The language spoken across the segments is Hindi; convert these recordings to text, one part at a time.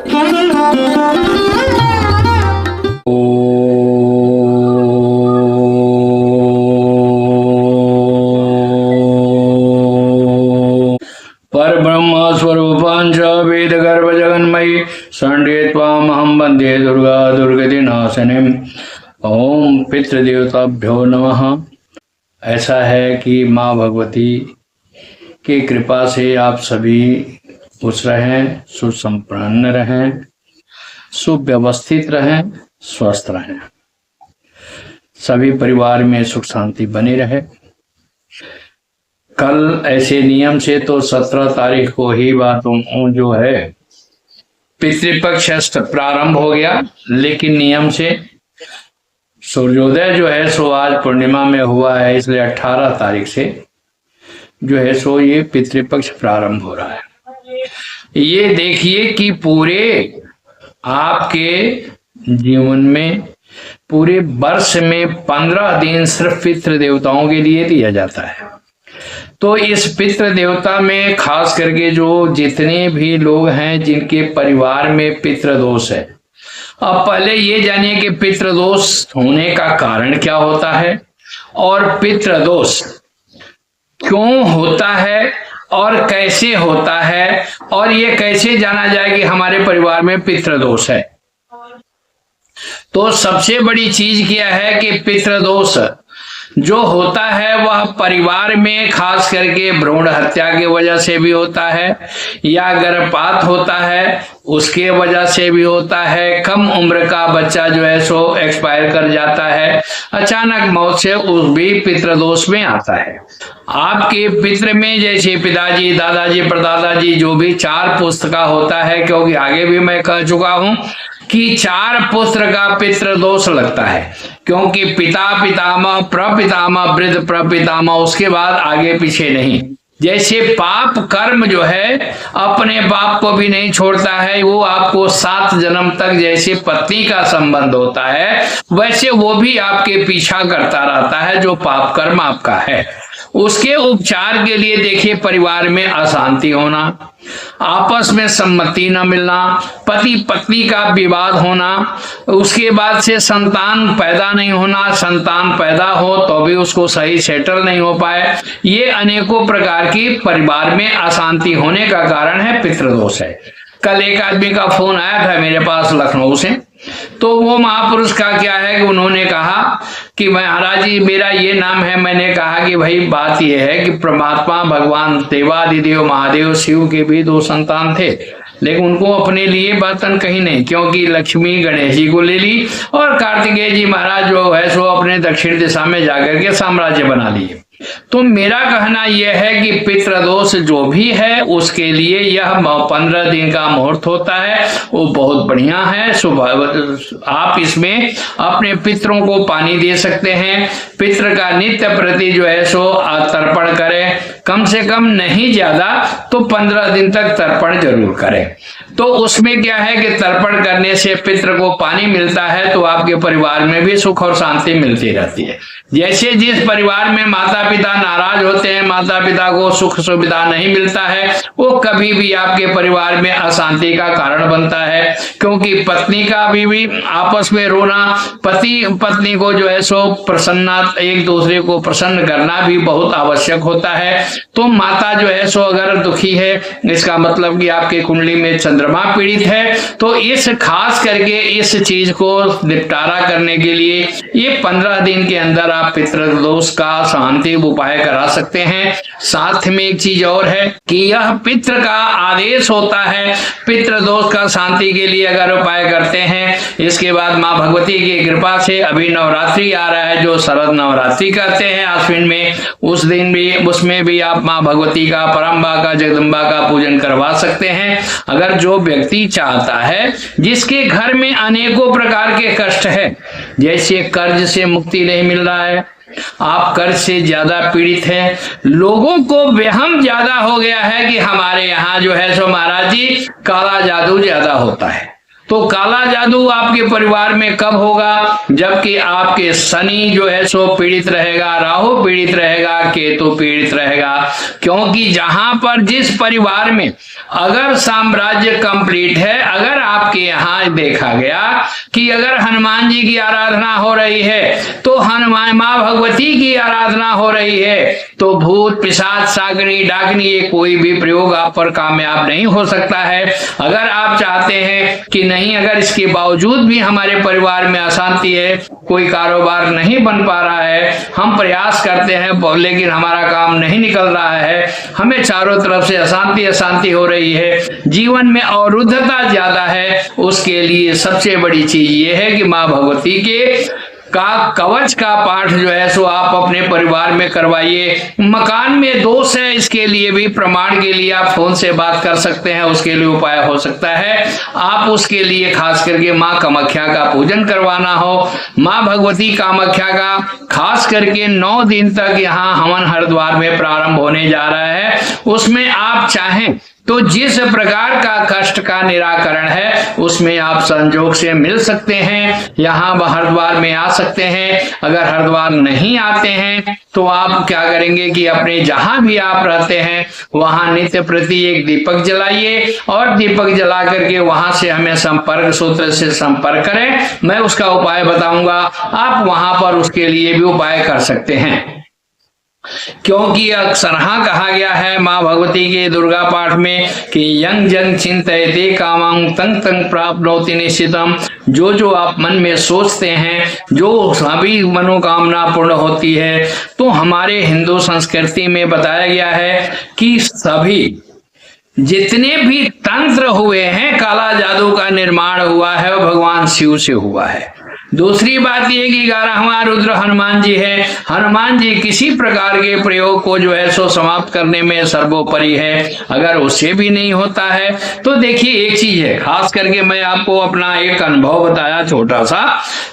परब्रह्म स्वरूपांच वेद गर्भ जगन्मयी संडे त्वामहं वंदे दुर्गा दुर्गति नाशनीम। ओम पितृदेवताभ्यो नमः। ऐसा है कि माँ भगवती की कृपा से आप सभी खुश रहें, सुसंपन्न रहें, सुव्यवस्थित रहें, स्वस्थ रहें, सभी परिवार में सुख शांति बनी रहे। कल ऐसे नियम से तो 17 तारीख को ही बातों जो है पितृपक्ष प्रारंभ हो गया, लेकिन नियम से सूर्योदय जो है सो आज पूर्णिमा में हुआ है, इसलिए 18 तारीख से जो है सो ये पितृपक्ष प्रारंभ हो रहा है। ये देखिए कि पूरे आपके जीवन में पूरे वर्ष में 15 दिन सिर्फ पितृ देवताओं के लिए दिया जाता है। तो इस पितृ देवता में खास करके जो जितने भी लोग हैं जिनके परिवार में पितृ दोष है, अब पहले ये जानिए कि पितृ दोष होने का कारण क्या होता है और पितृ दोष क्यों होता है और कैसे होता है, और ये कैसे जाना जाए कि हमारे परिवार में पितृ दोष है। तो सबसे बड़ी चीज क्या है कि पितृ दोष जो होता है वह परिवार में खास करके भ्रूण हत्या की वजह से भी होता है, या गर्भपात होता है उसके वजह से भी होता है, कम उम्र का बच्चा जो है सो एक्सपायर कर जाता है, अचानक मौत से उस भी पितृ दोष में आता है। आपके पितृ में जैसे पिताजी, दादाजी, परदादाजी जो भी 4 पुस्त का होता है, क्योंकि आगे भी मैं कह चुका हूं कि 4 पुत्र का पितृ दोष लगता है, क्योंकि पिता पितामह प्रपितामह वृद्ध प्रपितामह उसके बाद आगे पीछे नहीं। जैसे पाप कर्म जो है अपने बाप को भी नहीं छोड़ता है, वो आपको 7 जन्म तक जैसे पत्नी का संबंध होता है वैसे वो भी आपके पीछा करता रहता है जो पाप कर्म आपका है। उसके उपचार के लिए देखिए परिवार में अशांति होना, आपस में सम्मति न मिलना, पति पत्नी का विवाद होना, उसके बाद से संतान पैदा नहीं होना, संतान पैदा हो तो भी उसको सही सेटल नहीं हो पाए, ये अनेकों प्रकार की परिवार में अशांति होने का कारण है पितृदोष है। कल एक आदमी का फोन आया था मेरे पास लखनऊ से, तो वो महापुरुष का क्या है कि उन्होंने कहा कि महाराज जी मेरा ये नाम है। मैंने कहा कि भाई बात ये है कि परमात्मा भगवान देवादिदेव महादेव शिव के भी 2 संतान थे, लेकिन उनको अपने लिए बर्तन कहीं नहीं, क्योंकि लक्ष्मी गणेश जी को ले ली और कार्तिकेय जी महाराज जो है सो अपने दक्षिण दिशा में जाकर के साम्राज्य बना लिए। तो मेरा कहना यह है कि पितृदोष जो भी है उसके लिए यह 15 दिन का मुहूर्त होता है, वो बहुत बढ़िया है। सुबह आप इसमें अपने पितरों को पानी दे सकते हैं, पितृ का नित्य प्रति जो है सो तर्पण करें, कम से कम नहीं ज्यादा तो 15 दिन तक तर्पण जरूर करें। तो उसमें क्या है कि तर्पण करने से पितृ को पानी मिलता है तो आपके परिवार में भी सुख और शांति मिलती रहती है। जैसे जिस परिवार में माता पिता नाराज होते हैं, माता पिता को सुख सुविधा नहीं मिलता है, वो कभी भी आपके परिवार में अशांति का कारण बनता है, क्योंकि पत्नी का भी आपस में रोना, पति पत्नी को जो है सो प्रसन्ना, एक दूसरे को प्रसन्न करना भी बहुत आवश्यक होता है। तो माता जो है सो अगर दुखी है इसका मतलब कि आपके कुंडली में चंद्रमा पीड़ित है। तो इस खास करके इस चीज को निपटारा करने के लिए ये 15 दिन के अंदर आप पितृदोष का शांति उपाय करा सकते हैं। साथ में एक चीज और है कि यह पितृ का आदेश होता है, पितृदोष का शांति के लिए अगर उपाय करते हैं, इसके बाद माँ भगवती की कृपा से अभी नवरात्रि आ रहा है जो शरद नवरात्रि कहते हैं आश्विन में, उस दिन भी उसमें भी आप माँ भगवती का, परम्बा का, जगदम्बा का पूजन करवा सकते हैं। अगर जो व्यक्ति चाहता है जिसके घर में अनेकों प्रकार के कष्ट है, जैसे कर्ज से मुक्ति नहीं मिल रहा है, आप कर्ज से ज्यादा पीड़ित हैं, लोगों को वहम ज्यादा हो गया है कि हमारे यहाँ जो है सो महाराज जी काला जादू ज्यादा होता है। तो काला जादू आपके परिवार में कब होगा? जबकि आपके शनि जो है सो पीड़ित रहेगा, राहु पीड़ित रहेगा, केतु पीड़ित रहेगा। क्योंकि जहां पर जिस परिवार में अगर साम्राज्य कंप्लीट है, अगर आप आपके यहाँ देखा गया कि अगर हनुमान जी की आराधना हो रही है तो हनुमान माँ भगवती की आराधना हो रही है, तो भूत पिशाच सागनी डाकनी ये कोई भी प्रयोग आप पर कामयाब नहीं हो सकता है। अगर आप चाहते हैं कि नहीं, अगर इसके बावजूद भी हमारे परिवार में अशांति है, कोई कारोबार नहीं बन पा रहा है, हम प्रयास करते हैं लेकिन हमारा काम नहीं निकल रहा है, हमें चारों तरफ से अशांति अशांति हो रही है, जीवन में अवरुद्धता ज्यादा है, उसके लिए सबसे बड़ी चीज ये है कि माँ भगवती के कवच का पाठ जो है सो आप अपने परिवार में करवाइए। मकान में दोष है, इसके लिए भी प्रमाण के लिए आप फोन से बात कर सकते हैं, उसके लिए उपाय हो सकता है। आप उसके लिए खास करके माँ कामाख्या का पूजन करवाना हो, माँ भगवती कामाख्या का खास करके 9 दिन तक यहाँ हवन हरिद्वार में प्रारंभ होने जा रहा है। उसमें आप चाहें तो जिस प्रकार का कष्ट का निराकरण है उसमें आप संजोग से मिल सकते हैं, यहाँ हरिद्वार में आ सकते हैं। अगर हरिद्वार नहीं आते हैं तो आप क्या करेंगे कि अपने जहां भी आप रहते हैं वहां नित्य प्रति एक दीपक जलाइए और दीपक जला करके वहां से हमें संपर्क सूत्र से संपर्क करें, मैं उसका उपाय बताऊंगा। आप वहां पर उसके लिए भी उपाय कर सकते हैं, क्योंकि अक्सर कहा गया है माँ भगवती के दुर्गा पाठ में कि यंग जंग चिंतयते कामं तंग तंग प्राप्नोति निश्चितम। जो आप मन में सोचते हैं जो सभी मनोकामना पूर्ण होती है। तो हमारे हिंदू संस्कृति में बताया गया है कि सभी जितने भी तंत्र हुए हैं, काला जादू का निर्माण हुआ है वो भगवान शिव से हुआ है। दूसरी बात यह कि 11वां रुद्र हनुमान जी है। हनुमान जी किसी प्रकार के प्रयोग को जो है सो समाप्त करने में सर्वोपरि है। अगर उससे भी नहीं होता है तो देखिए एक चीज है, खास करके मैं आपको अपना एक अनुभव बताया छोटा सा,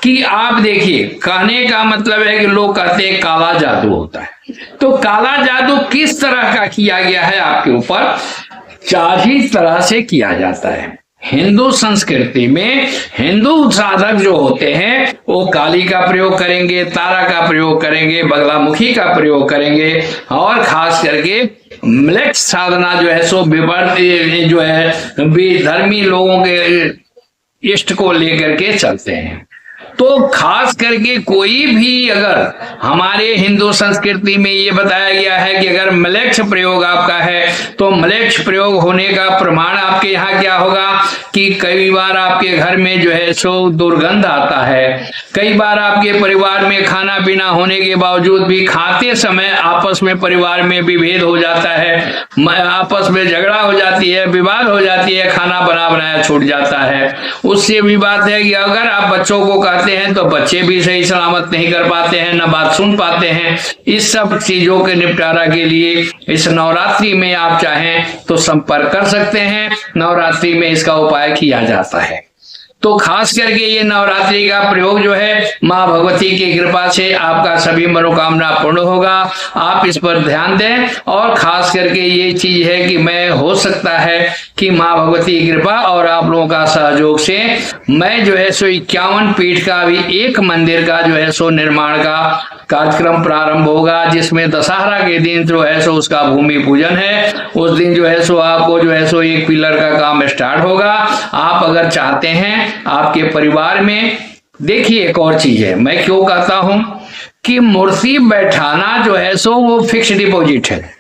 कि आप देखिए कहने का मतलब है कि लोग कहते हैं काला जादू होता है, तो काला जादू किस तरह का किया गया है आपके ऊपर? 4 ही तरह से किया जाता है। हिंदू संस्कृति में हिंदू साधक जो होते हैं वो काली का प्रयोग करेंगे, तारा का प्रयोग करेंगे, बगलामुखी का प्रयोग करेंगे, और खास करके म्लेच्छ साधना जो है सो जो है धर्मी लोगों के इष्ट को लेकर के चलते हैं। तो खास करके कोई भी अगर हमारे हिंदू संस्कृति में ये बताया गया है कि अगर म्लेच्छ प्रयोग आपका है तो म्लेच्छ प्रयोग होने का प्रमाण आपके यहाँ क्या होगा कि कई बार आपके घर में जो है सो दुर्गंध आता है, कई बार आपके परिवार में खाना पीना होने के बावजूद भी खाते समय आपस में परिवार में विभेद हो जाता है, आपस में झगड़ा हो जाती है, विवाद हो जाती है, खाना बना बनाया छूट जाता है। उससे भी बात है कि अगर आप बच्चों को कहते हैं तो बच्चे भी सही सलामत नहीं कर पाते हैं, न बात सुन पाते हैं। इस सब चीजों के निपटारा के लिए इस नवरात्रि में आप चाहें तो संपर्क कर सकते हैं। नवरात्रि में इसका उपाय किया जाता है। तो खास करके ये नवरात्रि का प्रयोग जो है माँ भगवती की कृपा से आपका सभी मनोकामना पूर्ण होगा। आप इस पर ध्यान दें, और खास करके ये चीज है कि मैं हो सकता है कि माँ भगवती की कृपा और आप लोगों का सहयोग से मैं जो है सो 51 पीठ का भी एक मंदिर का जो है सो निर्माण का कार्यक्रम प्रारंभ होगा, जिसमें दशहरा के दिन जो है सो उसका भूमि पूजन है। उस दिन जो है सो आपको जो है सो एक पिलर का काम स्टार्ट होगा। आप अगर चाहते हैं आपके परिवार में, देखिए एक और चीज है, मैं क्यों कहता हूं कि मूर्ति बैठाना जो है सो वो फिक्स डिपॉजिट है।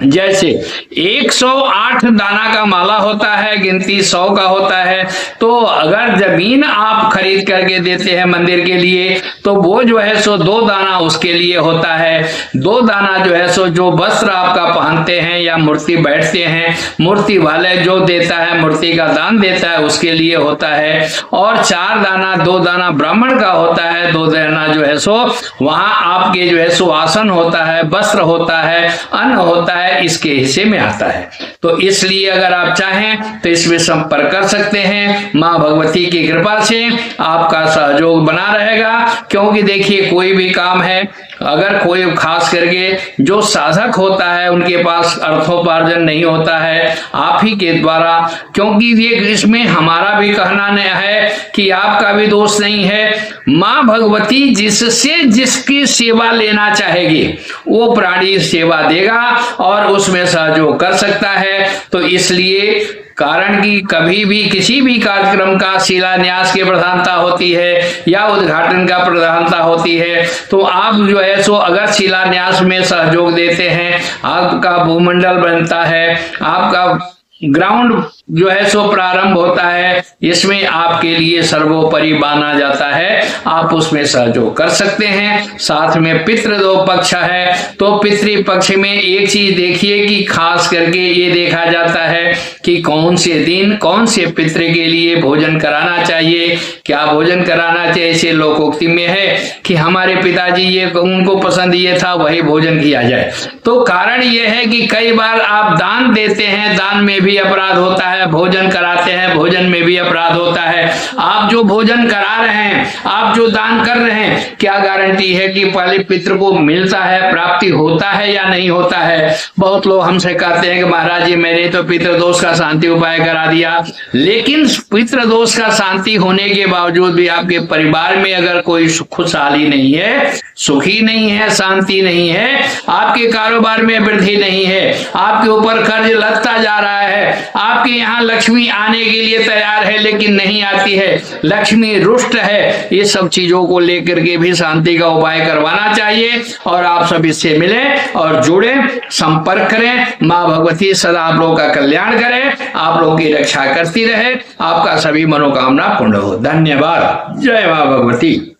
जैसे 108 दाना का माला होता है, गिनती 100 का होता है, तो अगर जमीन आप खरीद करके देते हैं मंदिर के लिए तो वो जो है सो 2 दाना उसके लिए होता है। 2 दाना जो है सो जो वस्त्र आपका पहनते हैं या मूर्ति बैठते हैं, मूर्ति वाले जो देता है, मूर्ति का दान देता है, उसके लिए होता है। और 4 दाना, 2 दाना ब्राह्मण का होता है, 2 दाना जो है सो वहां आपके जो है सो आसन होता है, वस्त्र होता है, अन्न होता है, इसके हिस्से में आता है। तो इसलिए अगर आप चाहें तो इसमें संपर्क कर सकते हैं। माँ भगवती की कृपा से आपका सहयोग बना रहेगा, क्योंकि देखिए कोई भी काम है, अगर कोई खास करके जो साधक होता है उनके पास अर्थोपार्जन नहीं होता है आप ही के द्वारा, क्योंकि ये इसमें हमारा भी कहना नहीं है कि आपका भी दोष नहीं है। माँ भगवती जिससे जिसकी सेवा लेना चाहेगी वो प्राणी सेवा देगा और उसमें सहयोग कर सकता है। तो इसलिए कारण कि कभी भी किसी भी कार्यक्रम का शिलान्यास की प्रधानता होती है या उद्घाटन का प्रधानता होती है, तो आप जो है सो अगर शिलान्यास में सहयोग देते हैं, आपका भूमंडल बनता है, आपका ग्राउंड जो है सो प्रारंभ होता है, इसमें आपके लिए सर्वोपरि माना जाता है, आप उसमें सहयोग कर सकते हैं। साथ में पितृ दो पक्ष है, तो पितृ पक्ष में एक चीज देखिए कि खास करके ये देखा जाता है कि कौन से दिन कौन से पितृ के लिए भोजन कराना चाहिए, क्या भोजन कराना चाहिए। ऐसे लोकोक्ति में है कि हमारे पिताजी ये उनको पसंद ये था, वही भोजन किया जाए। तो कारण ये है कि कई बार आप दान देते हैं, दान में भी अपराध होता है, भोजन कराते हैं, भोजन में भी अपराध होता है। आप जो भोजन करा रहे हैं, आप जो दान कर रहे हैं, क्या गारंटी है कि पहले पितृ को मिलता है, प्राप्ति होता है या नहीं होता है। बहुत लोग हमसे कहते हैं कि महाराज जी मैंने तो पितृदोष का शांति उपाय करा दिया, लेकिन पितृदोष का शांति होने के बावजूद भी आपके परिवार में अगर कोई खुशहाली नहीं है, सुखी नहीं है, शांति नहीं है, आपके कारोबार में वृद्धि नहीं है, आपके ऊपर कर्ज लगता जा रहा है, आपके यहाँ लक्ष्मी आने के लिए तैयार है लेकिन नहीं आती है, लक्ष्मी रुष्ट है, ये सब चीजों को लेकर के भी शांति का उपाय करवाना चाहिए। और आप सब इससे मिलें और जुड़े, संपर्क करें। माँ भगवती सदा आप लोगों का कल्याण करे, आप लोगों की रक्षा करती रहे, आपका सभी मनोकामना पूर्ण हो। धन्यवाद। जय माँ भगवती।